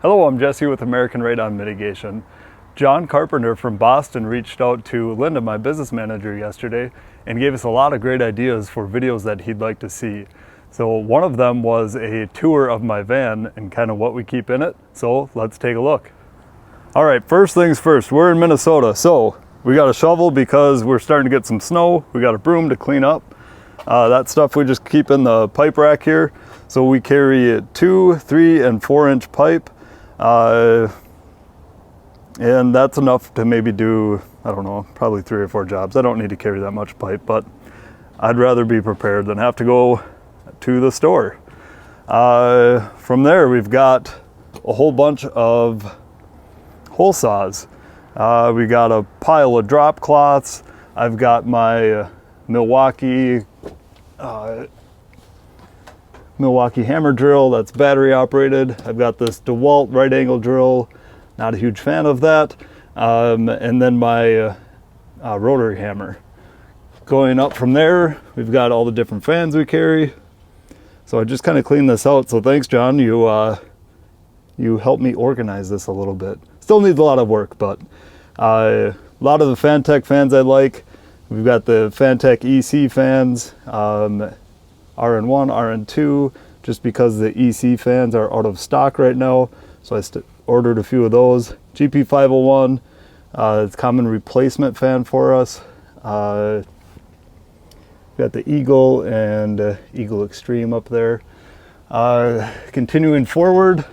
Hello, I'm Jesse with American Radon Mitigation. John Carpenter from Boston reached out to Linda, my business manager, yesterday and gave us a lot of great ideas for videos that he'd like to see. So one of them was a tour of my van and kind of what we keep in it. So let's take a look. All right, first things first, we're in Minnesota. So we got a shovel because we're starting to get some snow. We got a broom to clean up. That stuff we just keep in the pipe rack here. So we carry 2, 3, and 4-inch pipe. And that's enough to maybe do, I don't know, probably 3 or 4 jobs. I don't need to carry that much pipe, but I'd rather be prepared than have to go to the store. From there, we've got a whole bunch of hole saws. We got a pile of drop cloths. I've got my Milwaukee hammer drill that's battery operated. I've got this DeWalt right angle drill, not a huge fan of that. And then my rotary hammer. Going up from there, we've got all the different fans we carry. So I just kind of cleaned this out. So thanks, John. You helped me organize this a little bit. Still needs a lot of work, but a lot of the Fantech fans I like. We've got the Fantech EC fans. RN1, RN2, just because the EC fans are out of stock right now. So I ordered a few of those. GP501, it's a common replacement fan for us. Got the Eagle and Eagle Extreme up there. Continuing forward,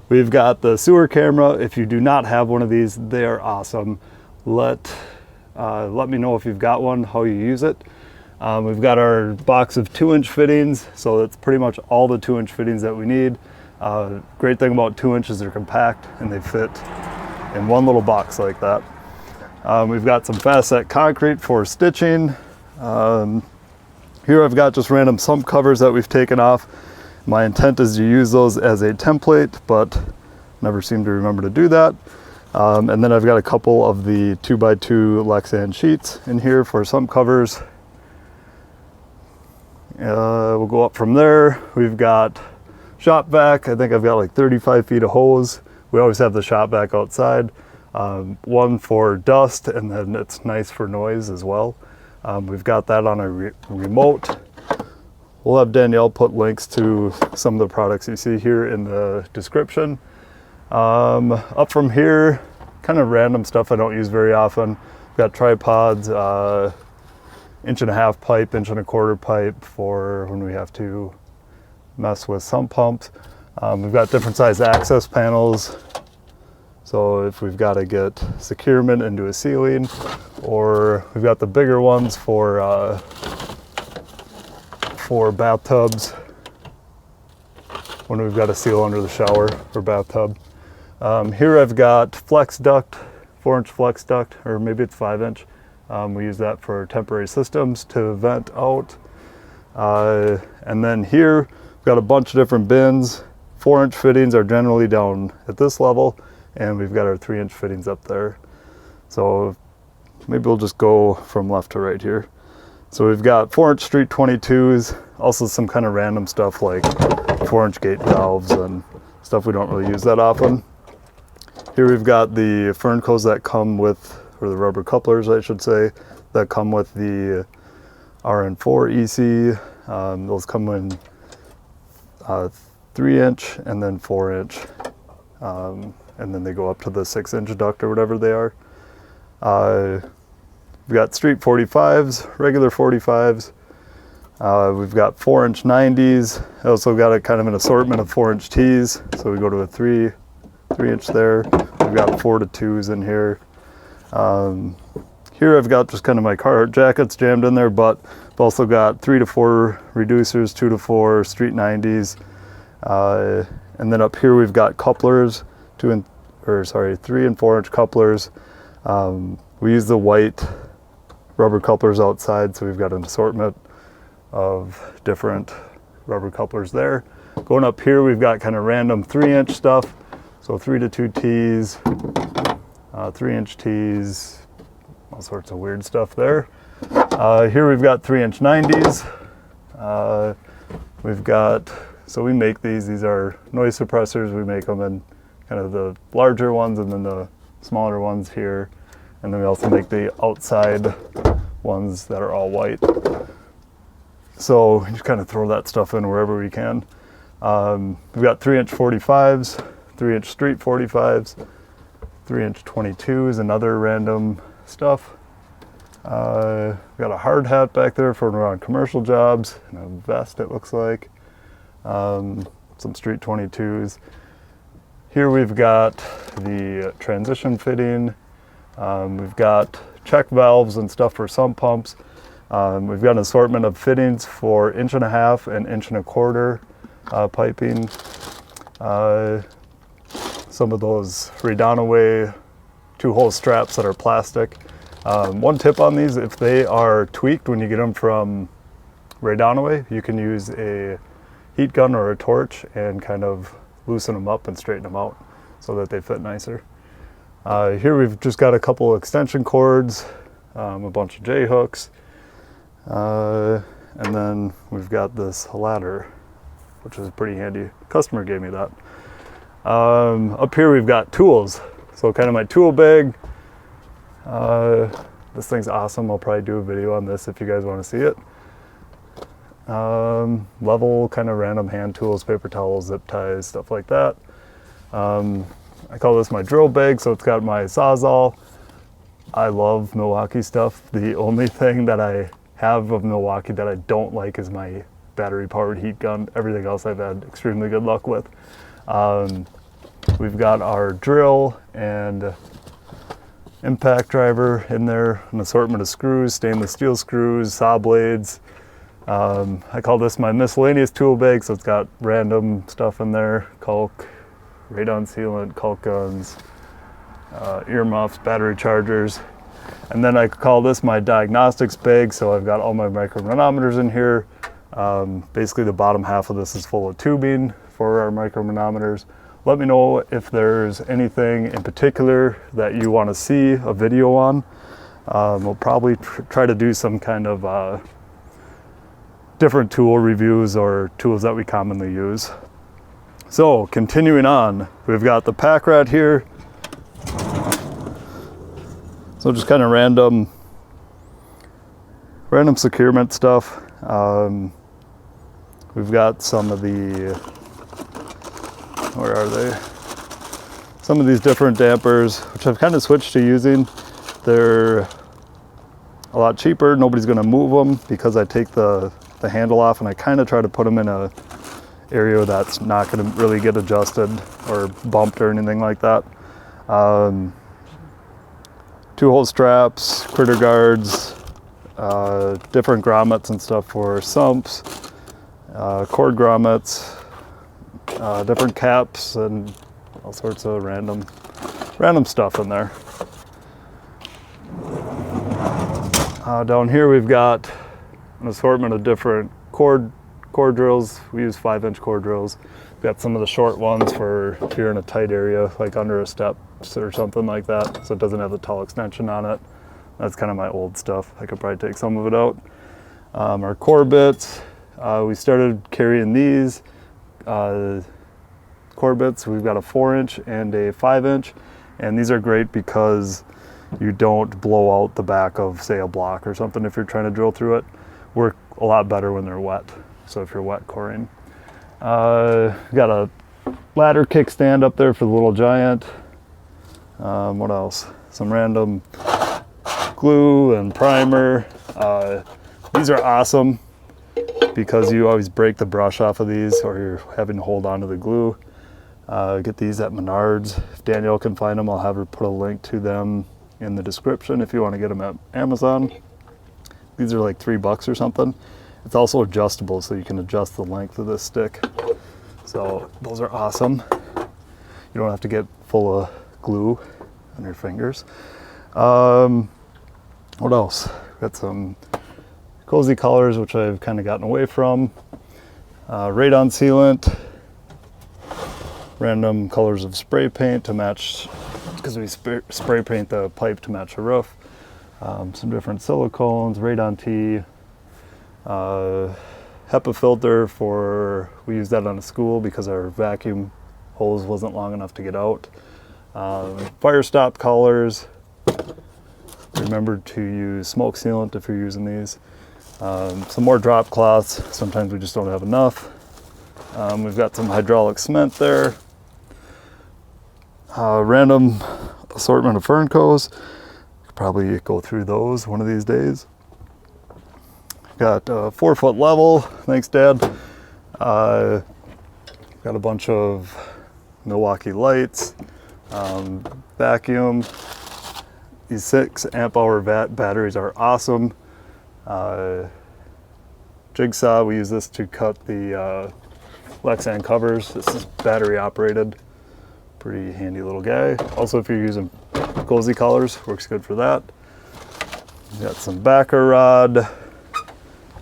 we've got the sewer camera. If you do not have one of these, they are awesome. Let me know if you've got one, how you use it. We've got our box of 2-inch fittings, so that's pretty much all the 2-inch fittings that we need. Great thing about 2 inches, they're compact and they fit in one little box like that. We've got some fast set concrete for stitching. Here I've got just random sump covers that we've taken off. My intent is to use those as a template, but never seem to remember to do that. And then I've got a couple of the 2x2 Lexan sheets in here for sump covers. We'll go up from there. We've got shop vac. I think I've got like 35 feet of hose. We always have the shop vac outside. One for dust, and then it's nice for noise as well. We've got that on a remote. We'll have Danielle put links to some of the products you see here in the description. Up from here, kind of random stuff I don't use very often. We've got tripods, 1.5-inch pipe, 1.25-inch pipe for when we have to mess with sump pumps. We've got different size access panels. So if we've got to get securement into a ceiling, or we've got the bigger ones for bathtubs when we've got a seal under the shower or bathtub. Here I've got flex duct, 4-inch flex duct, or maybe it's 5-inch. We use that for temporary systems to vent out. And then here, we've got a bunch of different bins. 4-inch fittings are generally down at this level, and we've got our 3-inch fittings up there. So maybe we'll just go from left to right here. So we've got 4-inch street 22s, also some kind of random stuff like 4-inch gate valves and stuff we don't really use that often. Here we've got the Ferncos that come with, or the rubber couplers I should say, that come with the RN4 EC. Those come in 3-inch and then 4-inch. And then they go up to the 6-inch duct or whatever they are. We've got street 45s, regular 45s. We've got 4-inch 90s. I also got a kind of an assortment of 4-inch Ts. So we go to a 3-inch there. We've got 4 to 2s in here. Here I've got just kind of my Carhartt jackets jammed in there, but I've also got 3 to 4 reducers, 2 to 4 street 90s. And then up here we've got couplers, 3 and 4-inch couplers. We use the white rubber couplers outside, so we've got an assortment of different rubber couplers there. Going up here, we've got kind of random 3-inch stuff. So 3 to 2 Ts, 3-inch Ts, all sorts of weird stuff there. Here we've got 3-inch 90s. We've got, so we make these are noise suppressors. We make them in kind of the larger ones and then the smaller ones here. And then we also make the outside ones that are all white. So we just kind of throw that stuff in wherever we can. We've got 3-inch 45s, 3-inch street 45s, 3-inch 22s, and other random stuff. We've got a hard hat back there for when we're on commercial jobs, and a vest it looks like. Some street 22s. Here we've got the transition fitting. We've got check valves and stuff for sump pumps. We've got an assortment of fittings for 1.5 and 1.25 piping. Some of those Radon 2-hole straps that are plastic. One tip on these, if they are tweaked when you get them from Radon, you can use a heat gun or a torch and kind of loosen them up and straighten them out so that they fit nicer. Here we've just got a couple extension cords, a bunch of J-hooks, and then we've got this ladder, which is pretty handy. Customer gave me that. Up here we've got tools. So kind of my tool bag. This thing's awesome. I'll probably do a video on this if you guys want to see it. Level kind of random hand tools, paper towels, zip ties, stuff like that. I call this my drill bag, so it's got my Sawzall. I love Milwaukee stuff. The only thing that I have of Milwaukee that I don't like is my battery powered heat gun. Everything else I've had extremely good luck with. We've got our drill and impact driver in there, an assortment of screws, stainless steel screws, saw blades. I call this my miscellaneous tool bag, so it's got random stuff in there, caulk, radon sealant, caulk guns, earmuffs, battery chargers. And then I call this my diagnostics bag, so I've got all my micromanometers in here. Basically the bottom half of this is full of tubing for our micromanometers. Let me know if there's anything in particular that you want to see a video on. We'll probably try to do some kind of different tool reviews or tools that we commonly use. So continuing on, we've got the pack rat here. So just kind of random securement stuff. We've got some of the, where are they? Some of these different dampers, which I've kind of switched to using. They're a lot cheaper. Nobody's going to move them because I take the handle off and I kind of try to put them in a area that's not going to really get adjusted or bumped or anything like that. 2-hole straps, critter guards, different grommets and stuff for sumps, cord grommets, different caps, and all sorts of random stuff in there. Down here we've got an assortment of different core drills. We use 5-inch core drills. We've got some of the short ones for if you're in a tight area, like under a step or something like that, so it doesn't have the tall extension on it. That's kind of my old stuff. I could probably take some of it out. Our core bits, we started carrying these core bits. We've got a 4-inch and a 5-inch, and these are great because you don't blow out the back of, say, a block or something if you're trying to drill through it. Work a lot better when they're wet, so if you're wet coring. Got a ladder kickstand up there for the little giant. What else? Some random glue and primer. These are awesome because you always break the brush off of these or you're having to hold on to the glue. Get these at Menards. If Danielle can find them, I'll have her put a link to them in the description if you want to get them at Amazon. These are like $3 or something. It's also adjustable, so you can adjust the length of this stick. So those are awesome. You don't have to get full of glue on your fingers. What else? Got some cozy colors, which I've kind of gotten away from. Radon sealant. Random colors of spray paint to match, because we spray paint the pipe to match the roof. Some different silicones, radon tea, HEPA filter for, we use that on a school because our vacuum hose wasn't long enough to get out. Fire stop collars. Remember to use smoke sealant if you're using these. Some more drop cloths. Sometimes we just don't have enough. We've got some hydraulic cement there. Random assortment of fern cones. Could probably go through those one of these days. Got 4 foot level. Thanks, Dad. Got a bunch of Milwaukee lights. Vacuum. These 6 amp hour batteries are awesome. Jigsaw, we use this to cut the Lexan covers. This is battery operated. Pretty handy little guy. Also, if you're using cozy collars, works good for that. Got some backer rod.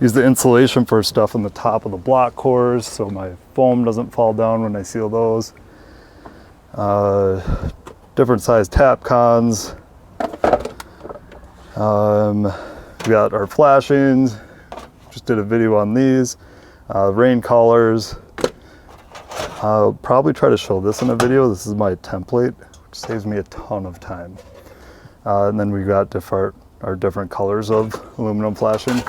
Use the insulation for stuff on the top of the block cores so my foam doesn't fall down when I seal those. Different size tap cons. We got our flashings. Just did a video on these. Rain collars. I'll probably try to show this in a video. This is my template, which saves me a ton of time. And then we got our different colors of aluminum flashing.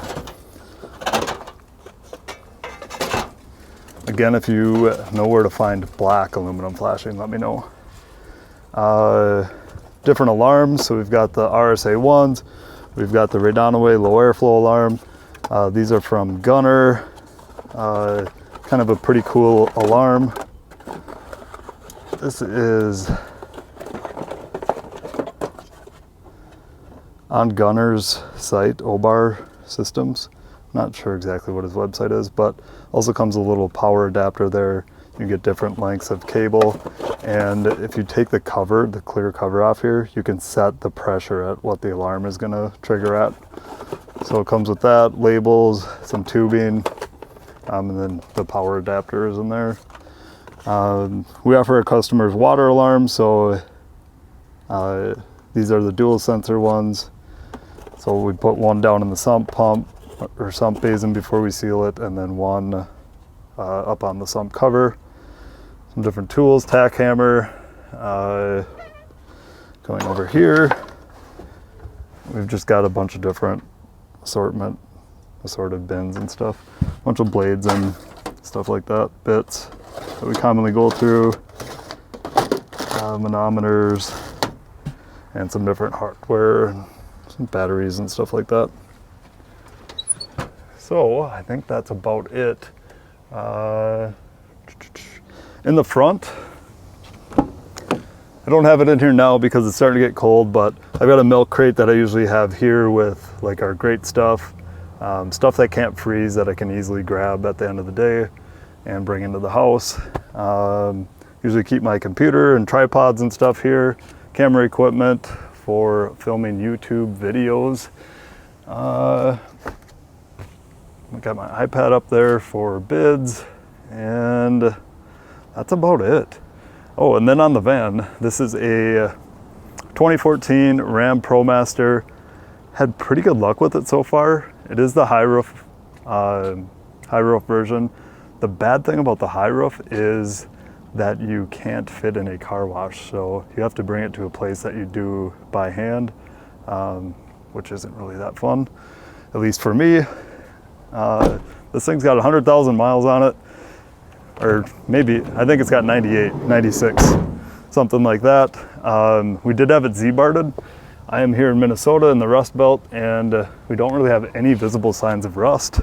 Again, if you know where to find black aluminum flashing, let me know. Different alarms. So we've got the RSA ones. We've got the Radon low airflow alarm. These are from Gunner. Kind of a pretty cool alarm. This is on Gunner's site, Obar Systems. Not sure exactly what his website is, but also comes a little power adapter there. You get different lengths of cable, and if you take the cover, the clear cover off here, you can set the pressure at what the alarm is going to trigger at. So it comes with that, labels, some tubing, and then the power adapter is in there. We offer our customers water alarms, so these are the dual sensor ones. So we put one down in the sump pump or sump basin before we seal it, and then one up on the sump cover. Some different tools, tack hammer. Going over here, we've just got a bunch of different assorted bins and stuff. A bunch of blades and stuff like that, bits that we commonly go through, manometers, and some different hardware, and some batteries and stuff like that. So I think that's about it. In the front, I don't have it in here now because it's starting to get cold, but I've got a milk crate that I usually have here with like our great stuff, stuff that can't freeze that I can easily grab at the end of the day and bring into the house. Usually keep my computer and tripods and stuff here, camera equipment for filming YouTube videos. I got my iPad up there for bids, and that's about it. Oh, and then on the van, this is a 2014 Ram ProMaster. Had pretty good luck with it so far. It is the high roof version. The bad thing about the high roof is that you can't fit in a car wash, so you have to bring it to a place that you do by hand, which isn't really that fun, at least for me. This thing's got 100,000 miles on it, or maybe, I think it's got 98, 96, something like that. We did have it Z-barted. I am here in Minnesota in the Rust Belt, and we don't really have any visible signs of rust.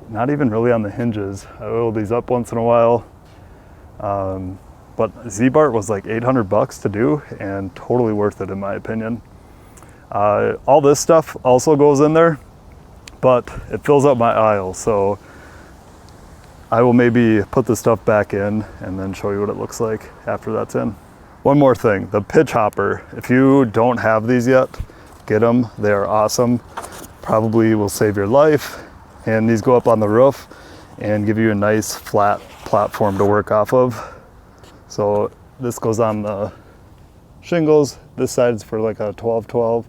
Not even really on the hinges. I oil these up once in a while. But Z-Bart was like 800 bucks to do, and totally worth it in my opinion. All this stuff also goes in there, but it fills up my aisle, so I will maybe put the stuff back in and then show you what it looks like after that's in. One more thing, the pitch hopper. If you don't have these yet, get them. They are awesome. Probably will save your life. And these go up on the roof and give you a nice flat platform to work off of. So this goes on the shingles. This side's for like a 12-12,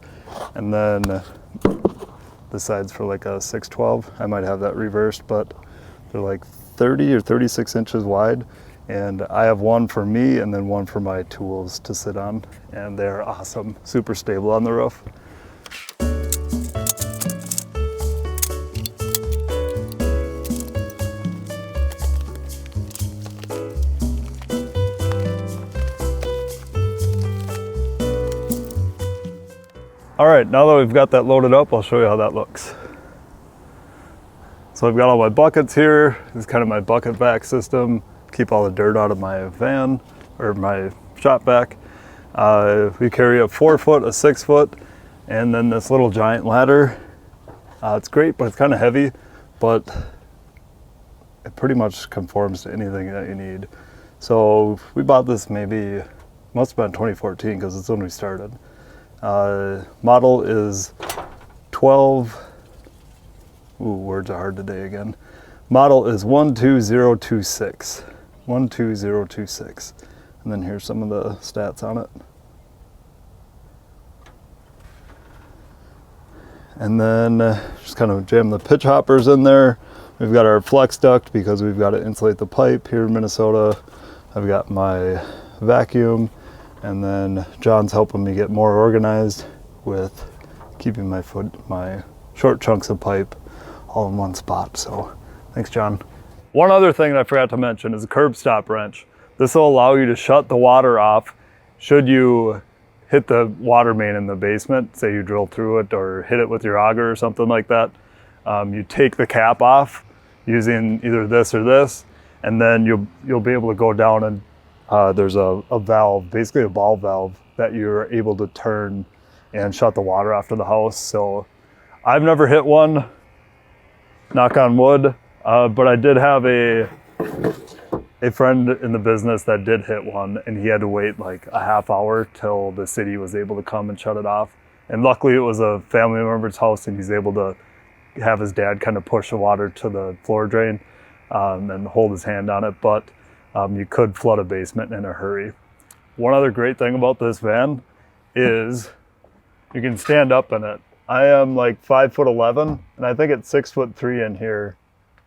and then this side's for like a 6-12. I might have that reversed, but they're like 30 or 36 inches wide, And I have one for me and then one for my tools to sit on. And they're awesome, super stable on the roof. All right, now that we've got that loaded up, I'll show you how that looks. So I've got all my buckets here. This is kind of my bucket vac system. Keep all the dirt out of my van or my shop vac. We carry a 4-foot, a 6-foot, and then this little giant ladder. It's great, but it's kind of heavy, but it pretty much conforms to anything that you need. So we bought this maybe, must have been 2014 because it's when we started. Model is 12, ooh, words are hard today again. Model is 12026. 12026. And then here's some of the stats on it. And then just kind of jam the pitch hoppers in there. We've got our flex duct because we've got to insulate the pipe here in Minnesota. I've got my vacuum, and then John's helping me get more organized with keeping my short chunks of pipe all in one spot. So thanks, John. One other thing that I forgot to mention is a curb stop wrench. This will allow you to shut the water off should you hit the water main in the basement, say you drill through it or hit it with your auger or something like that. You take the cap off using either this or this, and then you'll be able to go down and there's a valve, basically a ball valve, that you're able to turn and shut the water off to the house. So I've never hit one, knock on wood, but I did have a friend in the business that did hit one, and he had to wait like a half hour till the city was able to come and shut it off. And luckily it was a family member's house, and he's able to have his dad kind of push the water to the floor drain and hold his hand on it. But you could flood a basement in a hurry. One other great thing about this van is you can stand up in it. I am like 5'11", and I think it's 6'3" in here.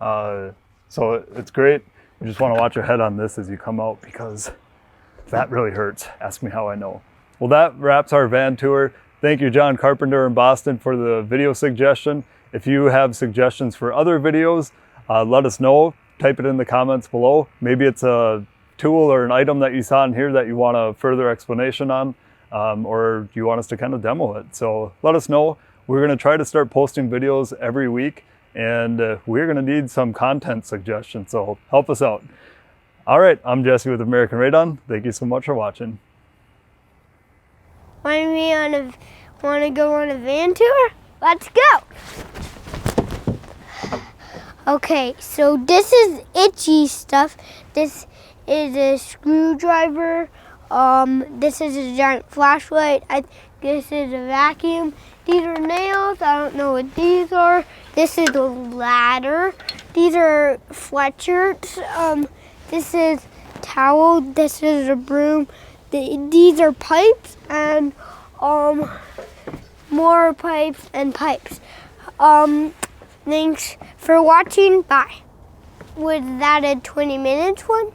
So it's great. You just want to watch your head on this as you come out, because that really hurts. Ask me how I know. Well, that wraps our van tour. Thank you, John Carpenter in Boston, for the video suggestion. If you have suggestions for other videos, let us know. Type it in the comments below. Maybe it's a tool or an item that you saw in here that you want a further explanation on, or you want us to kind of demo it. So let us know. We're going to try to start posting videos every week, and we're going to need some content suggestions, so help us out. All right, I'm Jesse with American Radon. Thank you so much for watching. Want to go on a van tour? Let's go! Okay, so this is itchy stuff. This is a screwdriver. This is a giant flashlight. This is a vacuum. These are nails. I don't know what these are. This is a ladder. These are sweatshirts. This is towel. This is a broom. These are pipes and more pipes and pipes. Thanks for watching. Bye. Was that a 20 minutes one?